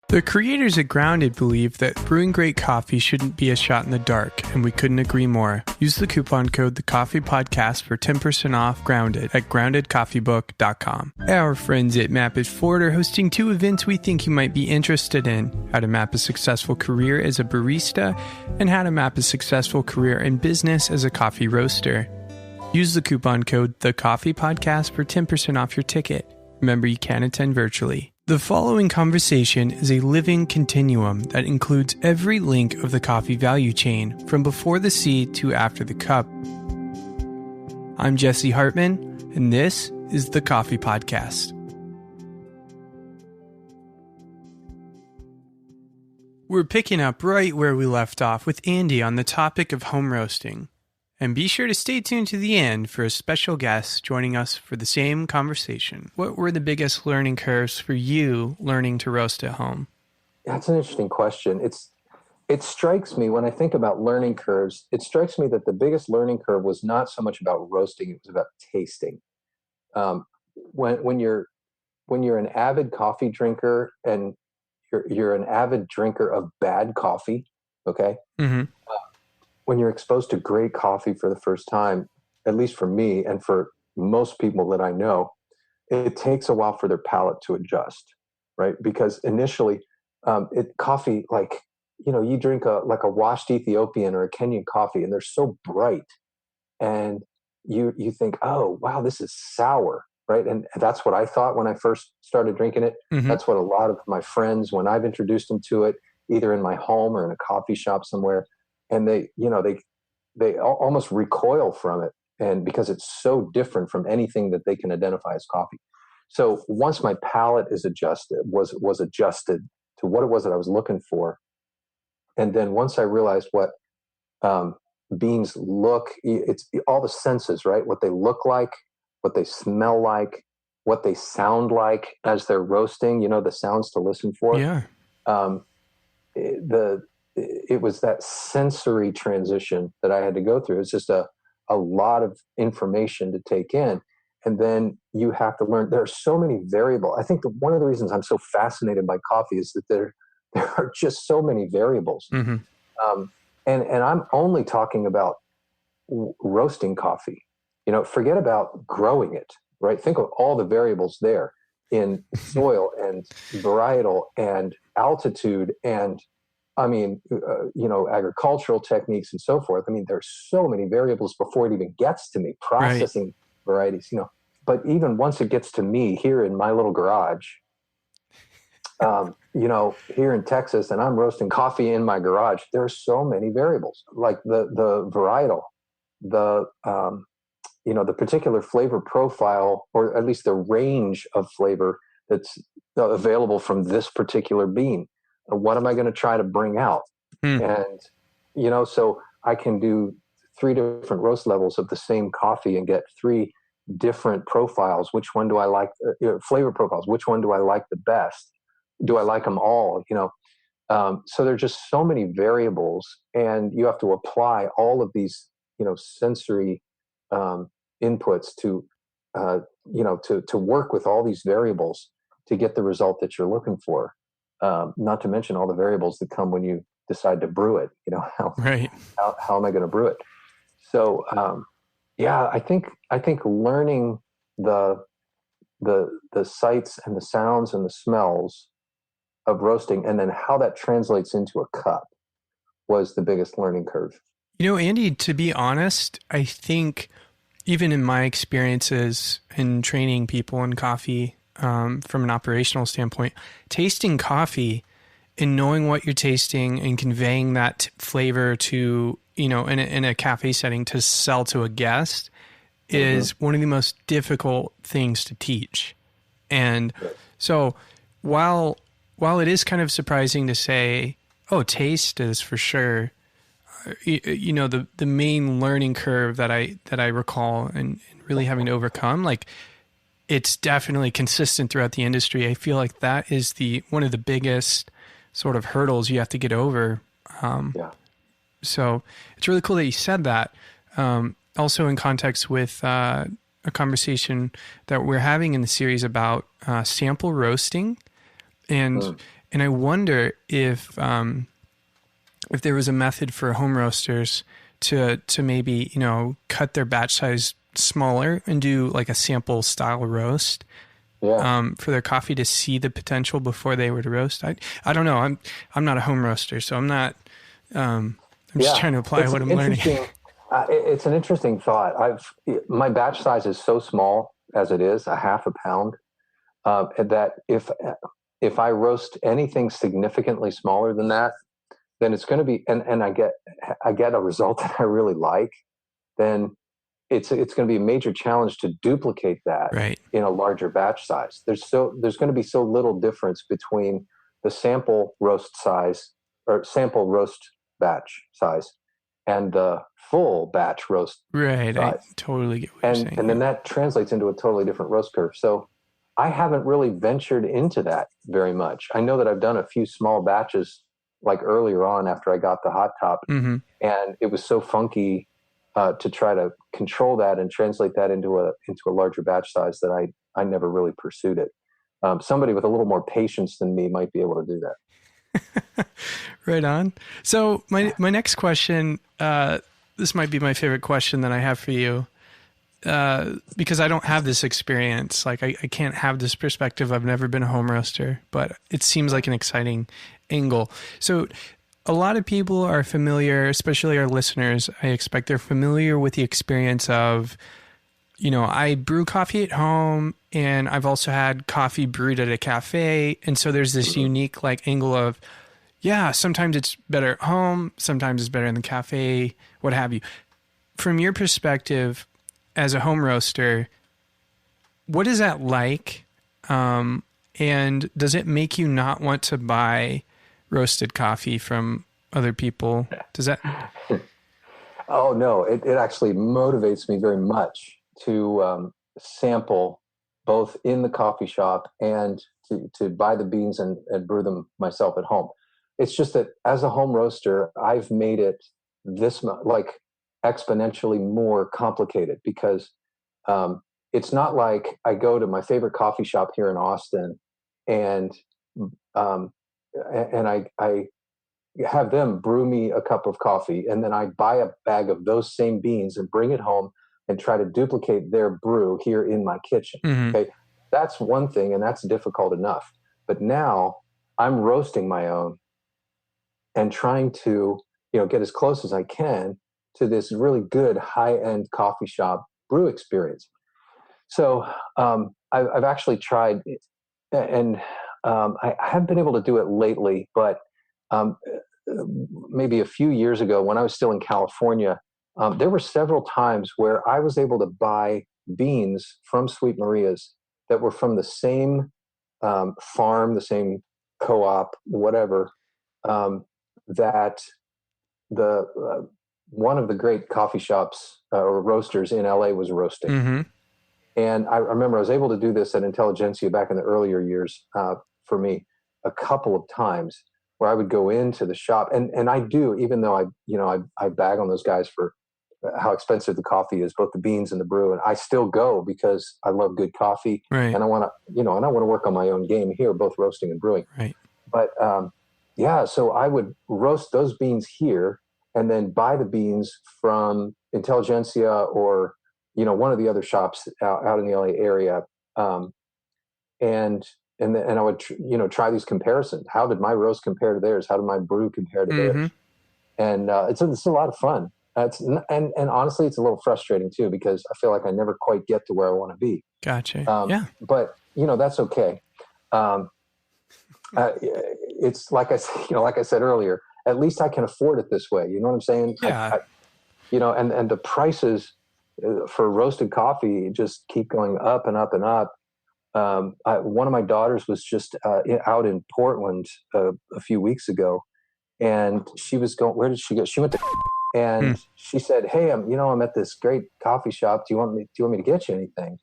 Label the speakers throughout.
Speaker 1: The creators at Grounded believe that brewing great coffee shouldn't be a shot in the dark, and we couldn't agree more. Use the coupon code TheCoffeePodcast for 10% off Grounded at groundedcoffeebook.com. Our friends at Map It Forward are hosting 2 events we think you might be interested in: how to map a successful career as a barista, and how to map a successful career in business as a coffee roaster. Use the coupon code TheCoffeePodcast for 10% off your ticket. Remember, you can attend virtually. The following conversation is a living continuum that includes every link of the coffee value chain, from before the seed to after the cup. I'm Jesse Hartman, and this is the Coffee Podcast. We're picking up right where we left off with Andy on the topic of home roasting. And be sure to stay tuned to the end for a special guest joining us for the same conversation. What were the biggest learning curves for you learning to roast at home?
Speaker 2: That's an interesting question. It strikes me when I think about learning curves, it strikes me that the biggest learning curve was not so much about roasting, it was about tasting. When you're an avid coffee drinker and you're an avid drinker of bad coffee, okay? Mm-hmm. When you're exposed to great coffee for the first time, at least for me and for most people that I know, it takes a while for their palate to adjust, right? Because initially, coffee, like, you drink a washed Ethiopian or a Kenyan coffee, and they're so bright, and you think, oh, wow, this is sour, right? And that's what I thought when I first started drinking it. Mm-hmm. That's what a lot of my friends, when I've introduced them to it, either in my home or in a coffee shop somewhere, and they almost recoil from it, and because it's so different from anything that they can identify as coffee. So once my palate was adjusted to what it was that I was looking for, and then once I realized what beans it's all the senses, right? What they look like, what they smell like, what they sound like as they're roasting. The sounds to listen for.
Speaker 1: Yeah.
Speaker 2: It was that sensory transition that I had to go through. It's just a lot of information to take in. And then you have to learn. There are so many variables. I think one of the reasons I'm so fascinated by coffee is that there are just so many variables. Mm-hmm. And I'm only talking about roasting coffee. Forget about growing it, right? Think of all the variables there in soil and varietal and altitude and agricultural techniques and so forth. There's so many variables before it even gets to me, processing varieties, But even once it gets to me here in my little garage, here in Texas, and I'm roasting coffee in my garage, there are so many variables, like the varietal, the particular flavor profile, or at least the range of flavor that's available from this particular bean. What am I going to try to bring out? And, so I can do 3 different roast levels of the same coffee and get 3 different profiles. Which one do I like? Flavor profiles. Which one do I like the best? Do I like them all? So there's just so many variables, and you have to apply all of these, sensory inputs to work with all these variables to get the result that you're looking for. Not to mention all the variables that come when you decide to brew it. How am I going to brew it? So, I think learning the sights and the sounds and the smells of roasting, and then how that translates into a cup, was the biggest learning curve.
Speaker 1: Andy, to be honest, I think even in my experiences in training people in coffee, from an operational standpoint, tasting coffee and knowing what you're tasting and conveying that flavor to, in a cafe setting to sell to a guest is one of the most difficult things to teach. And so while it is kind of surprising to say, oh, taste is for sure, the main learning curve that I recall and really having to overcome, like, it's definitely consistent throughout the industry. I feel like that is one of the biggest sort of hurdles you have to get over. So it's really cool that you said that. Also in context with a conversation that we're having in the series about sample roasting and And I wonder if there was a method for home roasters to maybe, cut their batch size smaller and do like a sample style roast.
Speaker 2: Yeah.
Speaker 1: For their coffee to see the potential before they were to roast. I don't know. I'm not a home roaster, so I'm not. I'm just trying to apply what I'm learning.
Speaker 2: It's an interesting thought. My batch size is so small as it is, a half a pound, that if I roast anything significantly smaller than that, then it's going to be, and I get a result that I really like, then it's going to be a major challenge to duplicate that
Speaker 1: Right.
Speaker 2: in a larger batch size. There's going to be so little difference between the sample roast size or sample roast batch size and the full batch roast
Speaker 1: Right.
Speaker 2: size.
Speaker 1: I totally get what you're saying.
Speaker 2: And then that translates into a totally different roast curve. So I haven't really ventured into that very much. I know that I've done a few small batches like earlier on after I got the hot top, and it was so funky to try to control that and translate that into a larger batch size that I never really pursued it. Somebody with a little more patience than me might be able to do that.
Speaker 1: Right on. So my next question, this might be my favorite question that I have for you, because I don't have this experience. Like I can't have this perspective. I've never been a home roaster, but it seems like an exciting angle. So a lot of people are familiar, especially our listeners, I expect they're familiar with the experience of, I brew coffee at home and I've also had coffee brewed at a cafe. And so there's this unique like angle of, yeah, sometimes it's better at home, sometimes it's better in the cafe, what have you. From your perspective as a home roaster, what is that like? And does it make you not want to buy roasted coffee from other people? Does that?
Speaker 2: Oh no, it actually motivates me very much to sample both in the coffee shop and to buy the beans and brew them myself at home. It's just that as a home roaster, I've made it like exponentially more complicated because it's not like I go to my favorite coffee shop here in Austin and um, I have them brew me a cup of coffee, and then I buy a bag of those same beans and bring it home and try to duplicate their brew here in my kitchen. Okay, that's one thing, and that's difficult enough. But now I'm roasting my own and trying to, get as close as I can to this really good high-end coffee shop brew experience. So I've actually tried, and I haven't been able to do it lately, but um, maybe a few years ago when I was still in California, there were several times where I was able to buy beans from Sweet Maria's that were from the same farm, the same co-op, whatever, that the one of the great coffee shops or roasters in LA was roasting. And I remember I was able to do this at Intelligentsia back in the earlier years for me a couple of times where I would go into the shop and I do, even though I bag on those guys for how expensive the coffee is, both the beans and the brew. And I still go because I love good coffee
Speaker 1: right.
Speaker 2: and I want to, and I want to work on my own game here, both roasting and brewing.
Speaker 1: Right.
Speaker 2: But so I would roast those beans here and then buy the beans from Intelligentsia or one of the other shops out in the LA area, and I would try these comparisons. How did my roast compare to theirs? How did my brew compare to theirs? And it's a lot of fun. And honestly, it's a little frustrating too because I feel like I never quite get to where I want to be.
Speaker 1: Gotcha.
Speaker 2: Yeah, but that's okay. It's like I said earlier. At least I can afford it this way. You know what I'm saying?
Speaker 1: Yeah.
Speaker 2: And the prices for roasted coffee just keep going up and up and up. One of my daughters was just out in Portland a few weeks ago, and she was going. Where did she go? She went to, and she said, "Hey, I'm at this great coffee shop. Do you want me to get you anything?"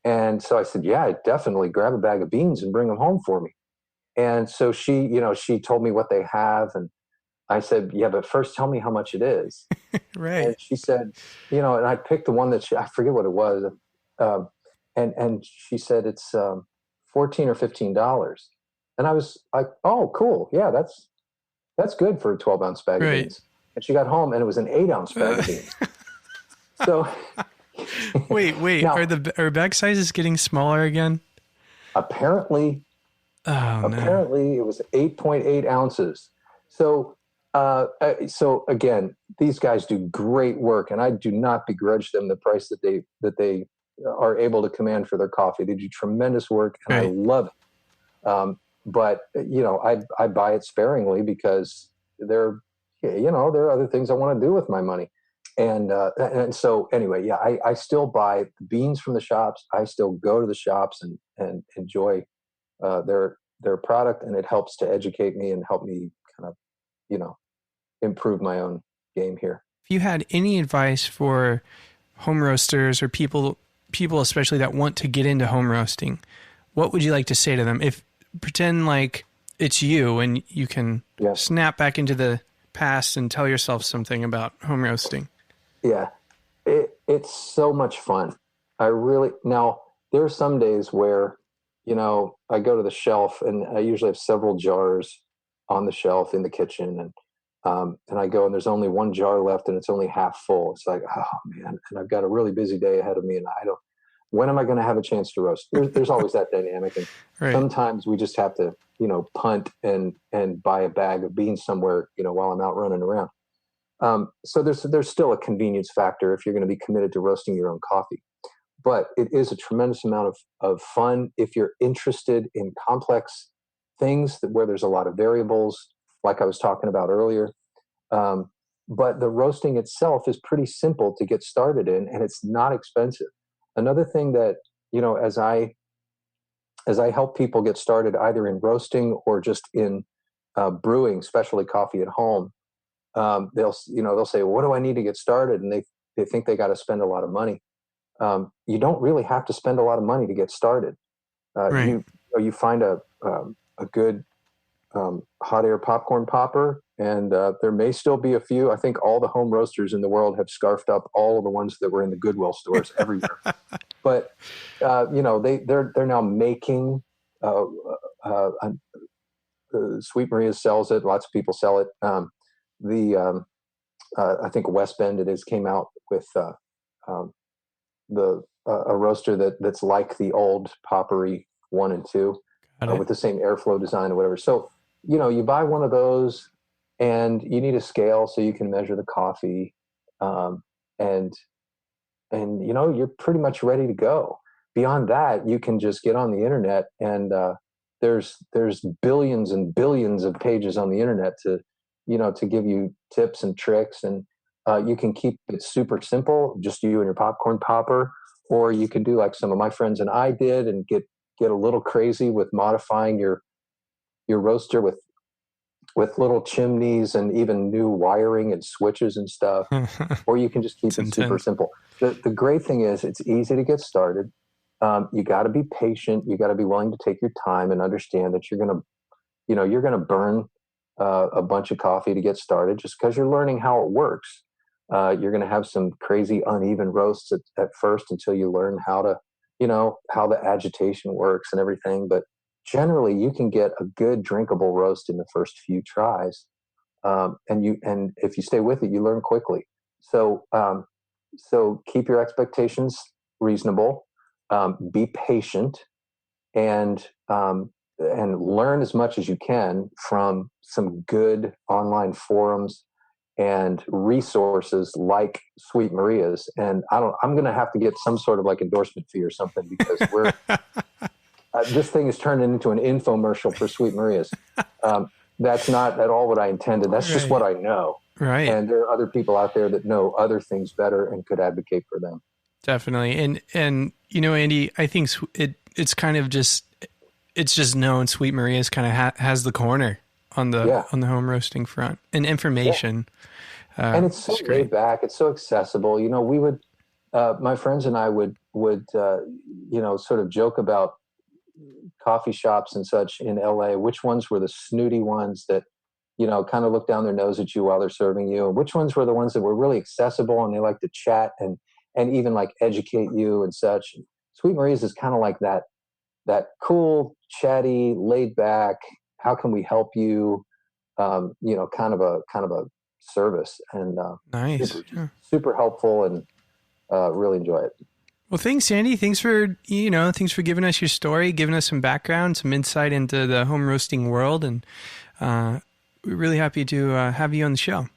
Speaker 2: And so I said, "Yeah, definitely. Grab a bag of beans and bring them home for me." And so she told me what they have, and I said, "Yeah, but first tell me how much it is."
Speaker 1: Right.
Speaker 2: And she said, and I picked the one that I forget what it was. And she said it's $14 or $15. And I was like, oh, cool. Yeah, that's good for a 12-ounce bag of
Speaker 1: Right.
Speaker 2: beans. And she got home and it was an 8-ounce bag
Speaker 1: Uh,
Speaker 2: of beans. So
Speaker 1: wait.
Speaker 2: now,
Speaker 1: Are bag sizes getting smaller again?
Speaker 2: apparently,
Speaker 1: Oh no.
Speaker 2: apparently it was 8.8 ounces. So, so again, these guys do great work, and I do not begrudge them the price that they are able to command for their coffee. They do tremendous work, and I
Speaker 1: Right.
Speaker 2: love it. But I buy it sparingly because there, there are other things I want to do with my money. And so anyway, yeah, I still buy beans from the shops. I still go to the shops and enjoy their product, and it helps to educate me and help me kind of you know improve my own game here.
Speaker 1: If you had any advice for home roasters or people especially that want to get into home roasting, what would you like to say to them? If pretend like it's you and you can
Speaker 2: Yes.
Speaker 1: snap back into the past and tell yourself something about home roasting.
Speaker 2: Yeah, it's so much fun. I really now there are some days where I go to the shelf and I usually have several jars on the shelf in the kitchen, and I go and there's only one jar left and it's only half full. It's like, oh man, and I've got a really busy day ahead of me, and I don't. When am I going to have a chance to roast? There's always that dynamic, and
Speaker 1: Right.
Speaker 2: sometimes we just have to punt and buy a bag of beans somewhere while I'm out running around. So there's still a convenience factor if you're going to be committed to roasting your own coffee, but it is a tremendous amount of fun if you're interested in complex things where there's a lot of variables, like I was talking about earlier. Um, but the roasting itself is pretty simple to get started in, and it's not expensive. Another thing that as I help people get started either in roasting or just in brewing specialty coffee at home, they'll say, "What do I need to get started?" And they think they got to spend a lot of money. You don't really have to spend a lot of money to get started.
Speaker 1: Right.
Speaker 2: You find a good hot air popcorn popper, and there may still be a few. I think all the home roasters in the world have scarfed up all of the ones that were in the Goodwill stores everywhere. But they're now making. Uh, uh, Sweet Maria sells it. Lots of people sell it. The I think West Bend it is came out with um, the a roaster that's like the old Poppery 1 and 2
Speaker 1: Got it.
Speaker 2: with the same airflow design or whatever. So you buy one of those, and you need a scale so you can measure the coffee, um, and you're pretty much ready to go. Beyond that, you can just get on the internet, and there's billions and billions of pages on the internet to give you tips and tricks, and you can keep it super simple, just you and your popcorn popper, or you can do like some of my friends and I did, and get a little crazy with modifying your roaster with little chimneys and even new wiring and switches and stuff, or you can just keep
Speaker 1: It's
Speaker 2: it super
Speaker 1: intense.
Speaker 2: simple. The great thing is it's easy to get started. You got to be patient. You got to be willing to take your time and understand that you're gonna burn a bunch of coffee to get started just because you're learning how it works. You're going to have some crazy uneven roasts at first until you learn how the agitation works and everything. But generally, you can get a good drinkable roast in the first few tries, and if you stay with it, you learn quickly. So keep your expectations reasonable. Be patient, and learn as much as you can from some good online forums and resources like Sweet Maria's. And I'm going to have to get some sort of like endorsement fee or something, because this thing is turned into an infomercial for Sweet Maria's. That's not at all what I intended. That's just what
Speaker 1: Right.
Speaker 2: I know.
Speaker 1: Right.
Speaker 2: And there are other people out there that know other things better and could advocate for them.
Speaker 1: Definitely. And Andy, I think it's kind of just it's just known Sweet Maria's kind of has the corner
Speaker 2: Yeah.
Speaker 1: on the home roasting front and
Speaker 2: Yeah.
Speaker 1: information.
Speaker 2: And it's so
Speaker 1: It's great.
Speaker 2: laid back. It's so accessible. We would, my friends and I would sort of joke about coffee shops and such in LA, which ones were the snooty ones that, kind of look down their nose at you while they're serving you, and which ones were the ones that were really accessible and they like to chat and even like educate you and such. Sweet Marie's is kind of like that that cool, chatty, laid back, how can we help you, kind of a service, and
Speaker 1: Nice.
Speaker 2: just
Speaker 1: Yeah.
Speaker 2: super helpful, and really enjoy it.
Speaker 1: Well, thanks, Sandy. Thanks for giving us your story, giving us some background, some insight into the home roasting world, and we're really happy to have you on the show.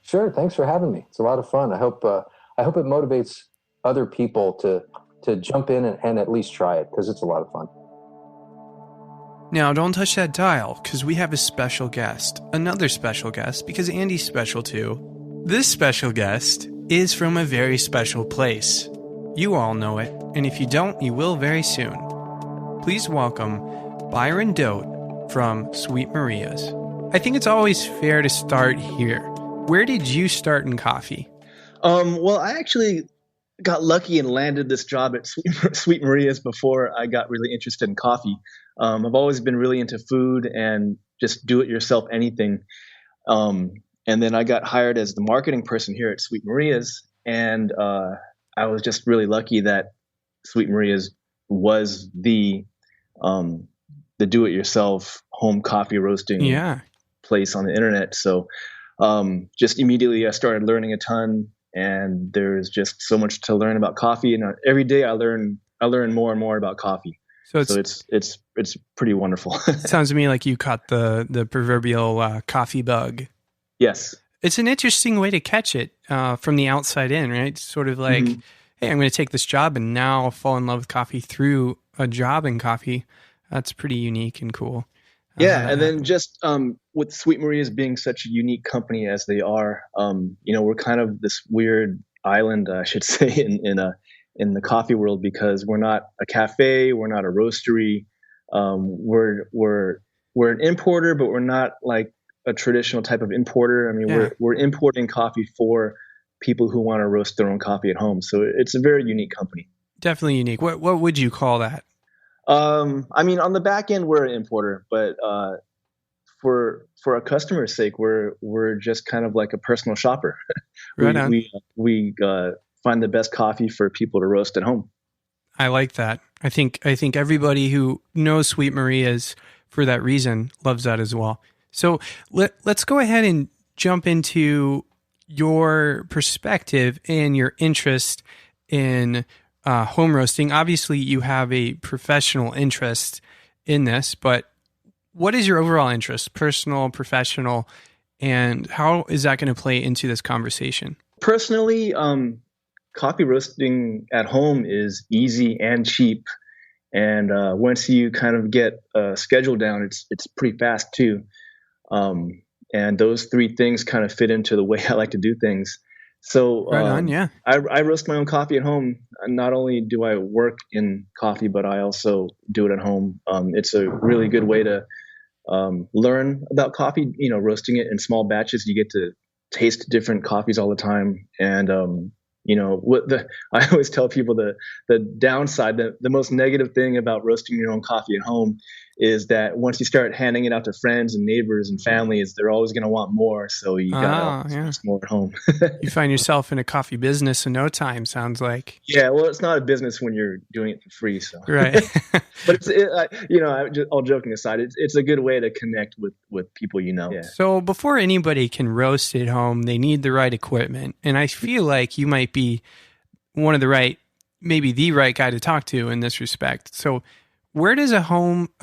Speaker 2: Sure. Thanks for having me. It's a lot of fun. I hope it motivates other people to jump in and at least try it, because it's a lot of fun.
Speaker 1: Now, don't touch that dial, because we have a special guest, another special guest, because Andy's special too. This special guest is from a very special place. You all know it, and if you don't, you will very soon. Please welcome Byron Dote from Sweet Maria's. I think it's always fair to start here. Where did you start in coffee?
Speaker 3: Well, I actually got lucky and landed this job at Sweet Maria's before I got really interested in coffee. I've always been really into food and just do-it-yourself anything. And then I got hired as the marketing person here at Sweet Maria's, and I was just really lucky that Sweet Maria's was the do-it-yourself home coffee roasting place on the internet. So just immediately I started learning a ton, and there's just so much to learn about coffee. And every day I learn more and more about coffee. So it's pretty wonderful.
Speaker 1: Sounds to me like you caught the proverbial coffee bug.
Speaker 3: Yes.
Speaker 1: It's an interesting way to catch it from the outside in, right? Sort of like, hey, I'm going to take this job and now fall in love with coffee through a job in coffee. That's pretty unique and cool.
Speaker 3: Yeah, and then just with Sweet Maria's being such a unique company as they are, we're kind of this weird island, I should say, in the coffee world, because we're not a cafe, we're not a roastery, we're an importer, but we're not like a traditional type of importer. I mean, we're importing coffee for people who want to roast their own coffee at home. So it's a very unique company.
Speaker 1: Definitely unique. What would you call that?
Speaker 3: I mean, on the back end, we're an importer, but for a customer's sake, we're just kind of like a personal shopper.
Speaker 1: Right on.
Speaker 3: We find the best coffee for people to roast at home.
Speaker 1: I like that. I think everybody who knows Sweet Maria's for that reason loves that as well. So let's go ahead and jump into your perspective and your interest in home roasting. Obviously, you have a professional interest in this, but what is your overall interest, personal, professional, and how is that going to play into this conversation?
Speaker 3: Personally, coffee roasting at home is easy and cheap. And once you kind of get a schedule down, it's pretty fast too. And those three things kind of fit into the way I like to do things. So
Speaker 1: right on, yeah.
Speaker 3: I roast my own coffee at home. Not only do I work in coffee, but I also do it at home. It's a really good way to learn about coffee. Roasting it in small batches, you get to taste different coffees all the time. And I always tell people the downside, the most negative thing about roasting your own coffee at home is that once you start handing it out to friends and neighbors and families, they're always going to want more. So you got to roast more at home.
Speaker 1: You find yourself in a coffee business in no time, sounds like.
Speaker 3: Yeah, well, it's not a business when you're doing it for free. So
Speaker 1: right.
Speaker 3: But all joking aside, it's a good way to connect with people you know. Yeah.
Speaker 1: So before anybody can roast at home, they need the right equipment, and I feel like you might be one of the right, maybe the right guy to talk to in this respect. So where does a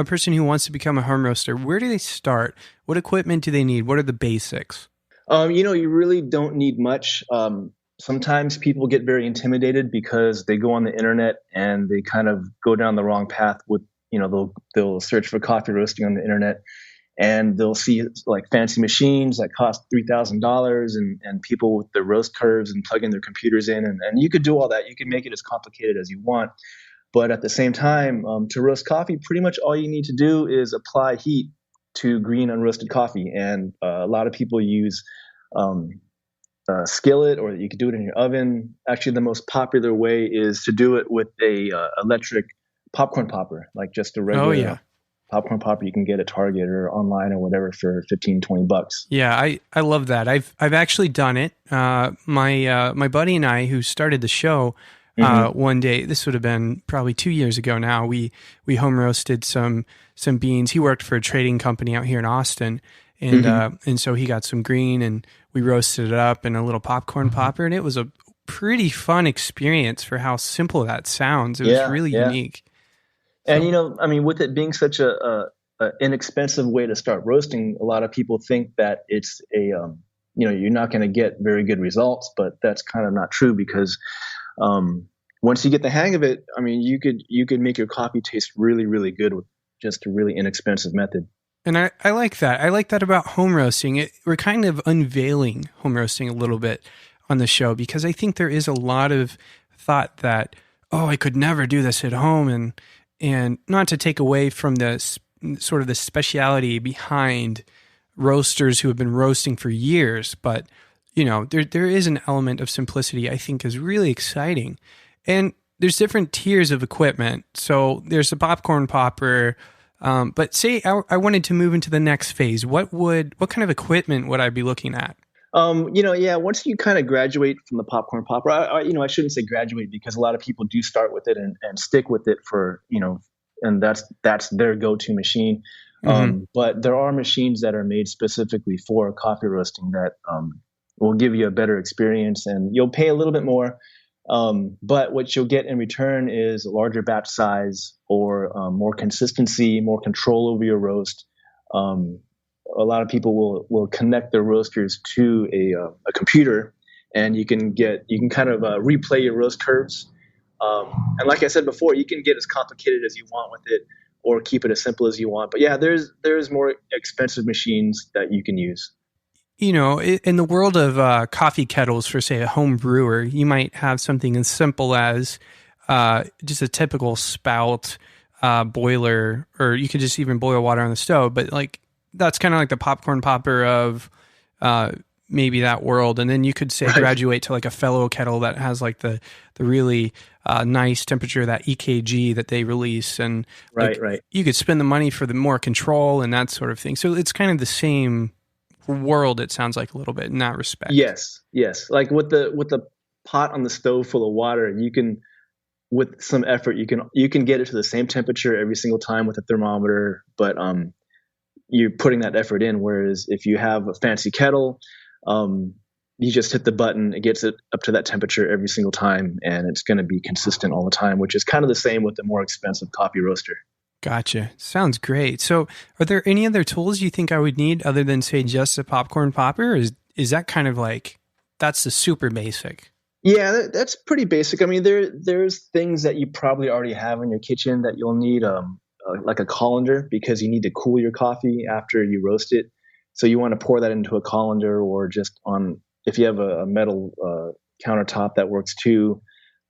Speaker 1: person who wants to become a home roaster, where do they start? What equipment do they need? What are the basics?
Speaker 3: You really don't need much. Sometimes people get very intimidated because they go on the internet and they kind of go down the wrong path with, they'll search for coffee roasting on the internet, and they'll see like fancy machines that cost $3,000 and people with the roast curves and plugging their computers in. And you could do all that. You can make it as complicated as you want. But at the same time, to roast coffee, pretty much all you need to do is apply heat to green unroasted coffee. And a lot of people use a skillet, or you could do it in your oven. Actually, the most popular way is to do it with a electric popcorn popper, like just a regular popcorn popper you can get at Target or online or whatever for $15-$20.
Speaker 1: Yeah, I love that. I've actually done it. My buddy and I, who started the show, One day, this would have been probably 2 years ago now, we home roasted some beans. He worked for a trading company out here in Austin, and so he got some green, and we roasted it up in a little popcorn popper, and it was a pretty fun experience for how simple that sounds. It was really unique.
Speaker 3: So, and I mean, with it being such a inexpensive way to start roasting, a lot of people think that it's you're not going to get very good results, but that's kind of not true, because once you get the hang of it, I mean, you could make your coffee taste really, really good with just a really inexpensive method.
Speaker 1: And I like that. I like that about home roasting. We're kind of unveiling home roasting a little bit on the show, because I think there is a lot of thought that, oh, I could never do this at home, and not to take away from the sort of the speciality behind roasters who have been roasting for years, but there is an element of simplicity I think is really exciting. And there's different tiers of equipment. So there's the popcorn popper, but say I wanted to move into the next phase. What kind of equipment would I be looking at?
Speaker 3: Once you kind of graduate from the popcorn popper, I shouldn't say graduate, because a lot of people do start with it and stick with it for, and that's their go-to machine. But there are machines that are made specifically for coffee roasting that will give you a better experience, and you'll pay a little bit more. But what you'll get in return is a larger batch size, or more consistency, more control over your roast. A lot of people will connect their roasters to a computer, and you can kind of replay your roast curves. And like I said before, you can get as complicated as you want with it, or keep it as simple as you want. But yeah, there's more expensive machines that you can use.
Speaker 1: In the world of coffee kettles for, say, a home brewer, you might have something as simple as just a typical spout boiler, or you could just even boil water on the stove. But that's kind of like the popcorn popper of maybe that world. And then you could say graduate to like a fellow kettle that has like the really nice temperature, that EKG that they release. And you could spend the money for the more control and that sort of thing. So it's kind of the same world, it sounds like, a little bit in that respect.
Speaker 3: Yes. Like with the pot on the stove full of water, you can, with some effort, you can get it to the same temperature every single time with a thermometer, but you're putting that effort in. Whereas if you have a fancy kettle, you just hit the button, it gets it up to that temperature every single time, and it's going to be consistent all the time, which is kind of the same with the more expensive coffee roaster.
Speaker 1: Gotcha. Sounds great. So are there any other tools you think I would need other than, say, just a popcorn popper? Or is that kind of like, that's the super basic?
Speaker 3: Yeah, that's pretty basic. I mean, there's things that you probably already have in your kitchen that you'll need, like a colander, because you need to cool your coffee after you roast it. So you want to pour that into a colander, or just if you have a metal countertop that works too,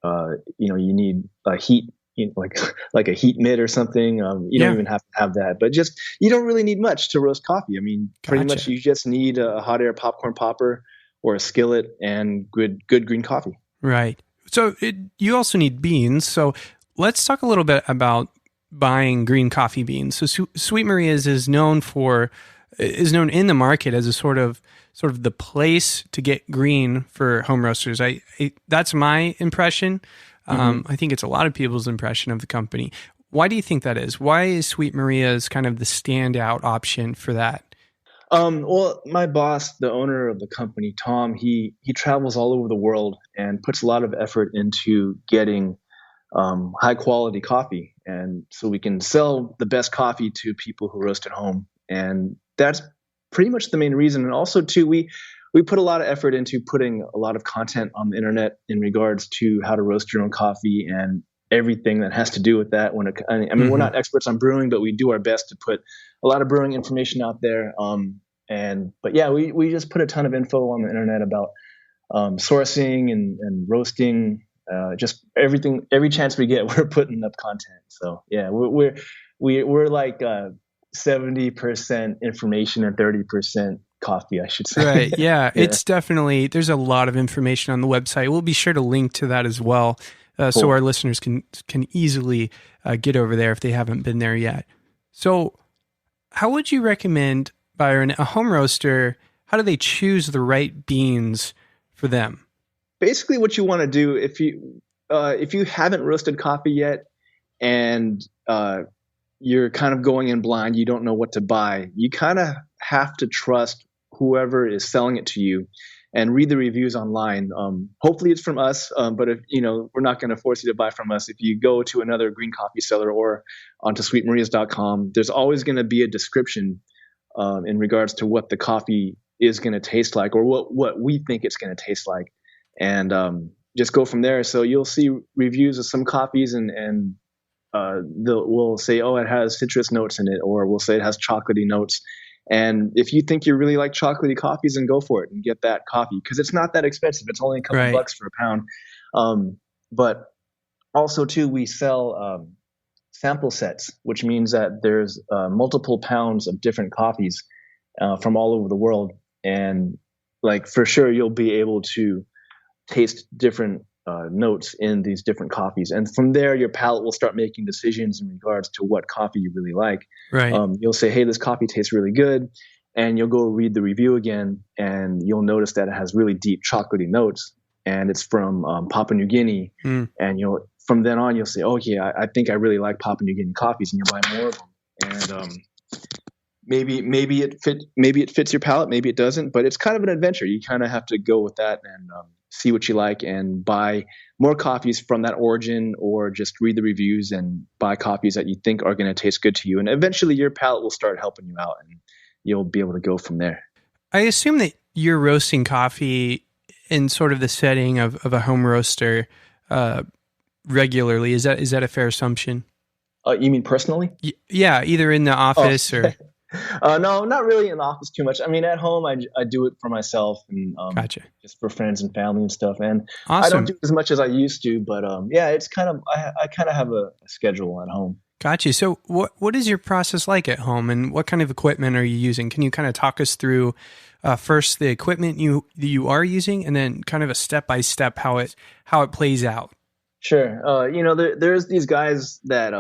Speaker 3: you need a heat, like a heat mitt or something. You don't even have to have that, but just, you don't really need much to roast coffee. I mean, pretty much you just need a hot air popcorn popper or a skillet and good green coffee.
Speaker 1: Right. So you also need beans. So let's talk a little bit about buying green coffee beans. So Sweet Maria's is known in the market as a sort of the place to get green for home roasters. That's my impression. I think it's a lot of people's impression of the company. Why do you think that is? Why is Sweet Maria's kind of the standout option for that?
Speaker 3: Well, my boss, the owner of the company, Tom, he travels all over the world and puts a lot of effort into getting high quality coffee, and so we can sell the best coffee to people who roast at home. And that's pretty much the main reason. And also too, we put a lot of effort into putting a lot of content on the internet in regards to how to roast your own coffee and everything that has to do with that. We're not experts on brewing, but we do our best to put a lot of brewing information out there. But yeah, we just put a ton of info on the internet about sourcing and roasting, just everything. Every chance we get, we're putting up content. So yeah, we're like 70% information and 30% coffee, I should say.
Speaker 1: Right. Yeah. It's definitely, there's a lot of information on the website. We'll be sure to link to that as well. Cool. So our listeners can easily get over there if they haven't been there yet. So how would you recommend, Byron, a home roaster, how do they choose the right beans for them?
Speaker 3: Basically what you want to do, if you, if you haven't roasted coffee yet and you're kind of going in blind, you don't know what to buy, you kind of have to trust whoever is selling it to you and read the reviews online. Hopefully it's from us, but if we're not going to force you to buy from us. If you go to another green coffee seller or onto sweetmarias.com, there's always going to be a description in regards to what the coffee is going to taste like, or what we think it's going to taste like, and just go from there. So you'll see reviews of some coffees, and we'll say, oh, it has citrus notes in it, or we'll say it has chocolatey notes. And if you think you really like chocolatey coffees, then go for it and get that coffee, because it's not that expensive. It's only a couple bucks for a pound. But also too, we sell sample sets, which means that there's multiple pounds of different coffees from all over the world. And like, for sure, you'll be able to taste different notes in these different coffees, and from there your palate will start making decisions in regards to what coffee you really like.
Speaker 1: Right.
Speaker 3: You'll say, hey, this coffee tastes really good, and you'll go read the review again, and you'll notice that it has really deep chocolatey notes, and it's from Papua New Guinea. And from then on you'll say, okay, I think I really like Papua New Guinea coffees, and you'll buy more of them. And maybe it fits your palate, maybe it doesn't, but it's kind of an adventure. You kind of have to go with that and see what you like and buy more coffees from that origin, or just read the reviews and buy coffees that you think are going to taste good to you. And eventually your palate will start helping you out, and you'll be able to go from there.
Speaker 1: I assume that you're roasting coffee in sort of the setting of a home roaster regularly. Is that a fair assumption?
Speaker 3: You mean personally?
Speaker 1: Yeah, either in the office or...
Speaker 3: No, not really in the office too much. I mean, at home, I do it for myself and
Speaker 1: Gotcha.
Speaker 3: just for friends and family and stuff. And
Speaker 1: Awesome.
Speaker 3: I don't do as much as I used to, but yeah, it's kind of I kind of have a schedule at home.
Speaker 1: Gotcha. So what is your process like at home, and what kind of equipment are you using? Can you kind of talk us through first the equipment you are using, and then kind of a step by step how it plays out?
Speaker 3: Sure. There's these guys that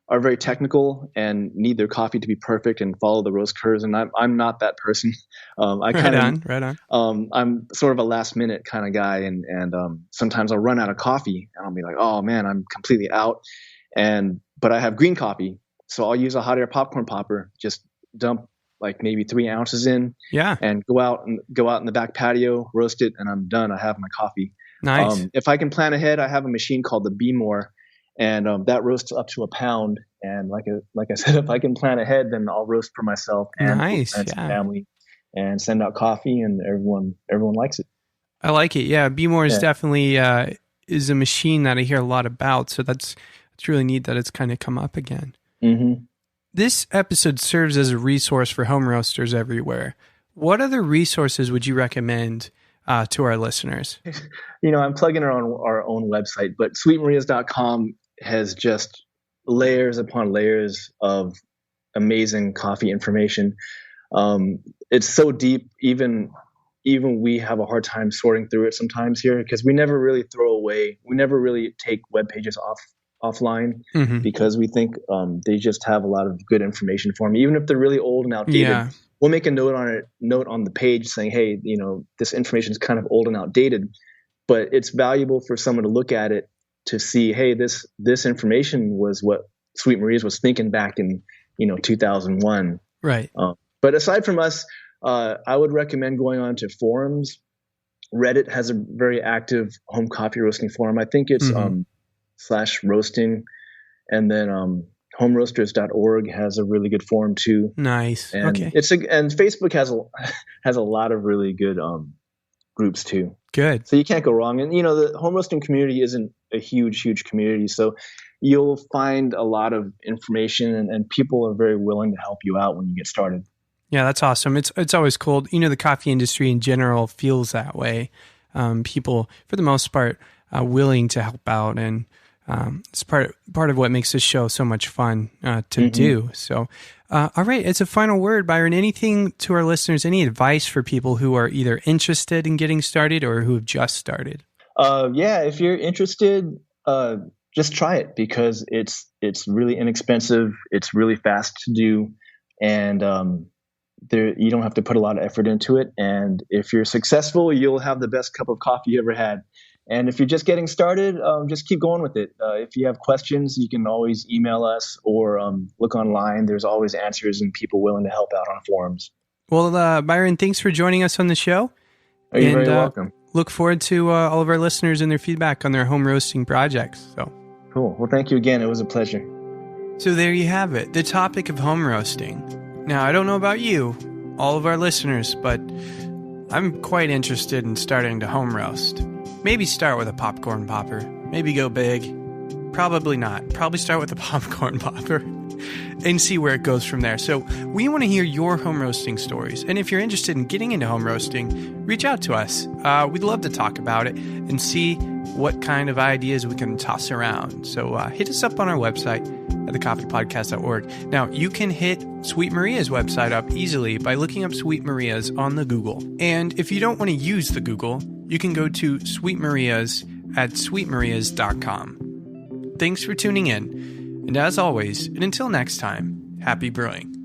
Speaker 3: are very technical and need their coffee to be perfect and follow the roast curves, and I'm not that person.
Speaker 1: Right on.
Speaker 3: I'm sort of a last minute kind of guy, and sometimes I'll run out of coffee and I'll be like, oh man, I'm completely out. But I have green coffee, so I'll use a hot air popcorn popper. Just dump like maybe 3 ounces in, and go out in the back patio, roast it, and I'm done. I have my coffee.
Speaker 1: Nice.
Speaker 3: If I can plan ahead, I have a machine called the Be More. And that roasts up to a pound. And like I said, if I can plan ahead, then I'll roast for myself and family, and send out coffee, and everyone likes it.
Speaker 1: I like it. Yeah, Be More is definitely is a machine that I hear a lot about. So it's really neat that it's kind of come up again.
Speaker 3: Mm-hmm.
Speaker 1: This episode serves as a resource for home roasters everywhere. What other resources would you recommend to our listeners?
Speaker 3: I'm plugging our own website, but sweetmarias.com has just layers upon layers of amazing coffee information. It's so deep, even we have a hard time sorting through it sometimes here, because we never really take web pages offline, because we think they just have a lot of good information for me, even if they're really old and outdated.
Speaker 1: Yeah. We'll
Speaker 3: make a note on the page saying, hey, this information is kind of old and outdated, but it's valuable for someone to look at it to see, hey, this information was what Sweet Maria's was thinking back in 2001.
Speaker 1: Right.
Speaker 3: But aside from us, I would recommend going on to forums. Reddit has a very active home coffee roasting forum. I think it's /roasting, and then homeroasters.org has a really good forum too.
Speaker 1: Nice.
Speaker 3: And
Speaker 1: okay.
Speaker 3: And Facebook has a lot of really good groups too.
Speaker 1: Good.
Speaker 3: So you can't go wrong. And the home roasting community isn't a huge community, so you'll find a lot of information, and people are very willing to help you out when you get started.
Speaker 1: Yeah, that's awesome. It's always cool. The coffee industry in general feels that way. People, for the most part, willing to help out, and it's part of what makes this show so much fun to do. So, all right, it's a final word, Byron. Anything to our listeners? Any advice for people who are either interested in getting started or who have just started?
Speaker 3: If you're interested, just try it, because it's really inexpensive. It's really fast to do, and you don't have to put a lot of effort into it. And if you're successful, you'll have the best cup of coffee you ever had. And if you're just getting started, just keep going with it. If you have questions, you can always email us or look online. There's always answers and people willing to help out on forums.
Speaker 1: Well, Byron, thanks for joining us on the show.
Speaker 3: You're very welcome.
Speaker 1: Look forward to all of our listeners and their feedback on their home roasting projects. So
Speaker 3: cool. Well, thank you again. It was a pleasure.
Speaker 1: So there you have it, the topic of home roasting. Now, I don't know about you, all of our listeners, but I'm quite interested in starting to home roast. Maybe start with a popcorn popper. Maybe go big. Probably not. Probably start with a popcorn popper and see where it goes from there. So we want to hear your home roasting stories. And if you're interested in getting into home roasting, reach out to us. We'd love to talk about it and see what kind of ideas we can toss around. So hit us up on our website at thecoffeepodcast.org. Now, you can hit Sweet Maria's website up easily by looking up Sweet Maria's on the Google. And if you don't want to use the Google, you can go to Sweet Maria's at sweetmarias.com. Thanks for tuning in. And as always, and until next time, happy brewing.